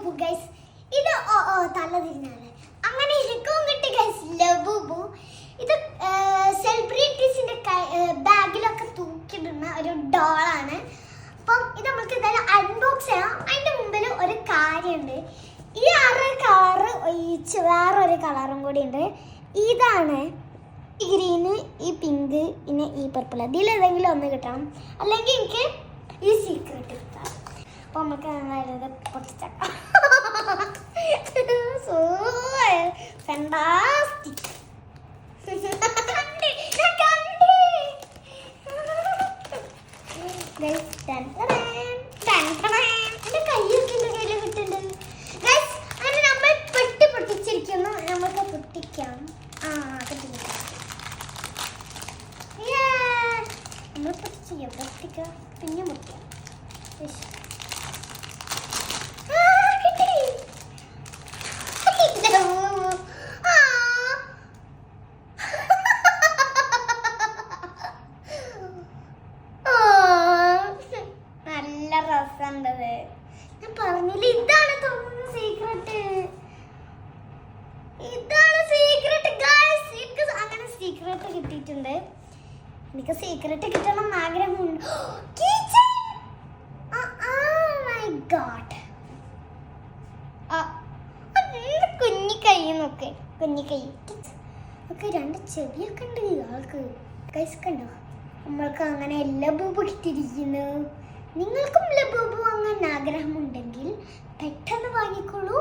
Labubu guys. ഇത് തല തിരിഞ്ഞാണ്. അങ്ങനെ ഇരിക്കും കിട്ടി ഗൈസ് ലബൂബു. ഇത് സെലിബ്രിറ്റീസിന്റെ ബാഗിലൊക്കെ തൂക്കിയിടുന്ന ഒരു ഡോളാണ്. അപ്പം ഇത് നമുക്ക് എന്തായാലും അൺബോക്സ് ചെയ്യാം. അതിന്റെ മുമ്പിൽ ഒരു കാര്യമുണ്ട്. ഈ 6 കളറ് ഒഴിച്ച് വേറൊരു കളറും കൂടി ഉണ്ട്. ഇതാണ് ഈ ഗ്രീന്, ഈ പിങ്ക്, പിന്നെ ഈ പർപ്പിൾ. ഇതിലേതെങ്കിലും ഒന്ന് കിട്ടണം, അല്ലെങ്കിൽ എനിക്ക് ഈ സീക്രട്ട് കിട്ടാം. അപ്പൊ നമുക്ക് നന്നായിട്ട് പൊട്ടിച്ചേക്കാം. So fantastic. എന്റെ കയ്യൊക്കെ എന്റെ കയ്യിൽ കിട്ടുന്നുണ്ട് ഗൈസ്. അങ്ങനെ നമ്മൾ പൊട്ടിച്ചിരിക്കുന്നു. നമുക്ക് പൊട്ടിക്കാം. നമ്മൾ പൊട്ടിക്കാം, പിന്നെ മുട്ടിക്കാം. നല്ല രസമുണ്ടത്. ഞാൻ പറഞ്ഞില്ല, ഇതാണ് തോന്നുന്നു സീക്രട്ട്. ഇതാണ് സീക്രട്ട് ഗൈസ്. എനിക്ക് അങ്ങനെ സീക്രട്ട് കിട്ടിയിട്ടുണ്ട്. എനിക്ക് സീക്രട്ട് കിട്ടണം എന്ന് ആഗ്രഹമുണ്ട്. കുഞ്ഞിക്കൈ നോക്കെ, കുഞ്ഞിക്കൈ ഒക്കെ 2 ചെവിയൊക്കെ ഉണ്ട് ആൾക്ക് ഗൈസ്. കണ്ടോ, നമ്മൾക്ക് അങ്ങനെ ലബൂബ് കിട്ടിയിരിക്കുന്നു. നിങ്ങൾക്കും ലബൂബ് വാങ്ങാൻ ആഗ്രഹമുണ്ടെങ്കിൽ പെട്ടെന്ന് വാങ്ങിക്കോളൂ.